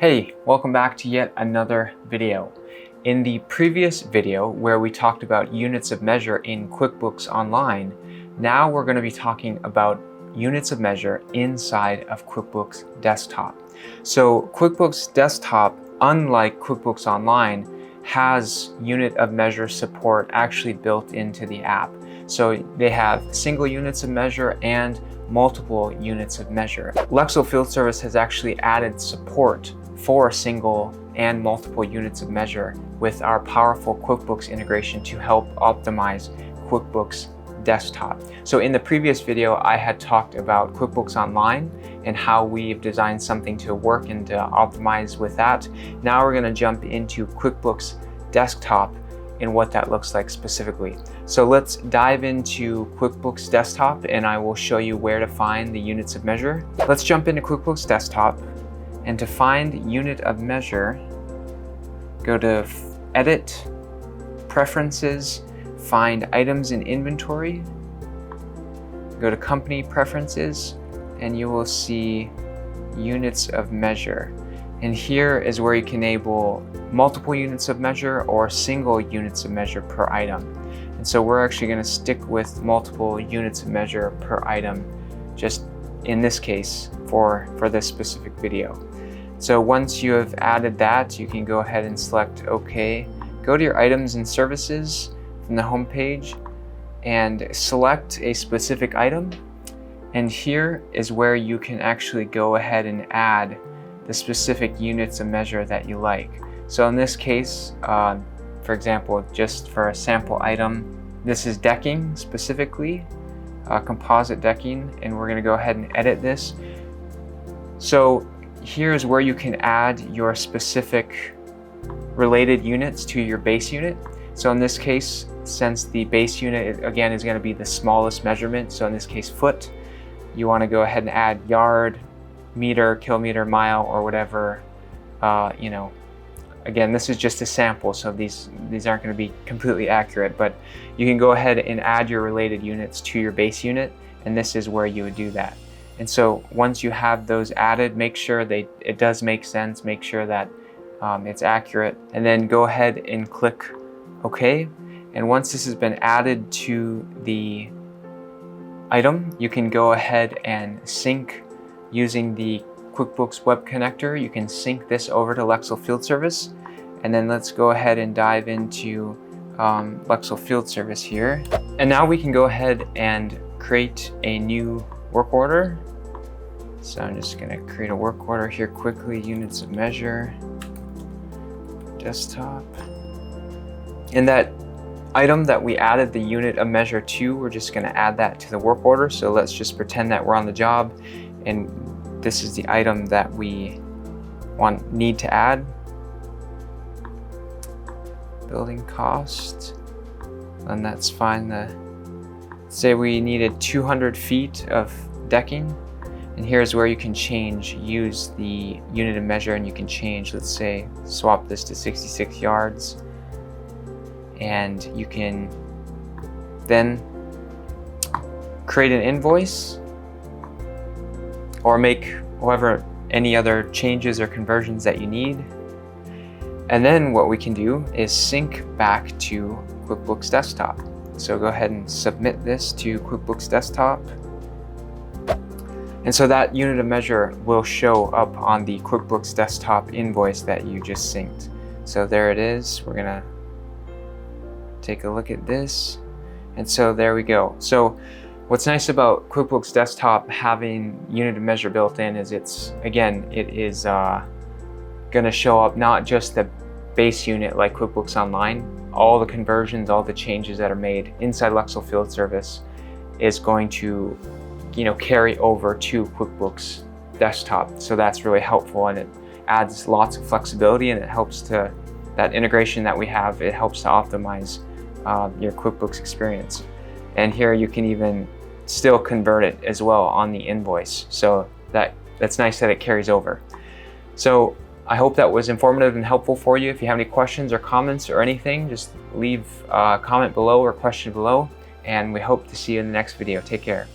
Hey, welcome back to yet another video. In the previous video where we talked about units of measure in QuickBooks Online, now we're going to be talking about units of measure inside of QuickBooks Desktop. So QuickBooks Desktop, unlike QuickBooks Online, has unit of measure support actually built into the app. So they have single units of measure and multiple units of measure. Lexul Field Service has actually added support for single and multiple units of measure with our powerful QuickBooks integration to help optimize QuickBooks Desktop. So in the previous video, I had talked about QuickBooks Online and how we've designed something to work and to optimize with that. Now we're going to jump into QuickBooks Desktop and what that looks like specifically. So let's dive into QuickBooks Desktop and I will show you where to find the units of measure. Let's jump into QuickBooks Desktop, and to find unit of measure, go to Edit, Preferences, find Items in Inventory, go to Company Preferences, and you will see Units of Measure. And here is where you can enable multiple units of measure or single units of measure per item. And so we're actually going to stick with multiple units of measure per item, just in this case for this specific video. So once you have added that, you can go ahead and select OK. Go to your items and services from the home page and select a specific item. And here is where you can actually go ahead and add the specific units of measure that you like. So in this case, for example, just for a sample item, this is decking specifically, composite decking, and we're going to go ahead and edit this. So here's where you can add your specific related units to your base unit. So in this case, since the base unit again is going to be the smallest measurement, so in this case foot, you want to go ahead and add yard, meter, kilometer, mile, or whatever. Again, this is just a sample, so these aren't going to be completely accurate, but you can go ahead and add your related units to your base unit, and this is where you would do that. And so once you have those added, make sure it does make sense, make sure that it's accurate, and then go ahead and click OK. And once this has been added to the item, you can go ahead and sync using the QuickBooks Web Connector. You can sync this over to Lexul Field Service. And then let's go ahead and dive into Lexul Field Service here. And now we can go ahead and create a new work order. So I'm just going to create a work order here quickly, units of measure, desktop. And that item that we added the unit of measure to, we're just going to add that to the work order. So let's just pretend that we're on the job and this is the item that we need to add. Building cost, and that's fine. Say we needed 200 feet of decking, and here's where you can use the unit of measure, and you can change, let's say, swap this to 66 yards, and you can then create an invoice or make any other changes or conversions that you need. And then what we can do is sync back to QuickBooks Desktop. So go ahead and submit this to QuickBooks Desktop. And so that unit of measure will show up on the QuickBooks Desktop invoice that you just synced. So there it is. We're gonna take a look at this. And so there we go. So what's nice about QuickBooks Desktop having unit of measure built in is it is going to show up not just the base unit like QuickBooks Online, all the conversions, all the changes that are made inside Lexul Field Service is going to carry over to QuickBooks Desktop. So that's really helpful, and it adds lots of flexibility, and it helps that integration that we have, it helps to optimize your QuickBooks experience. And here you can even still convert it as well on the invoice. So that's nice that it carries over. So I hope that was informative and helpful for you. If you have any questions or comments or anything, just leave a comment below or question below. And we hope to see you in the next video. Take care.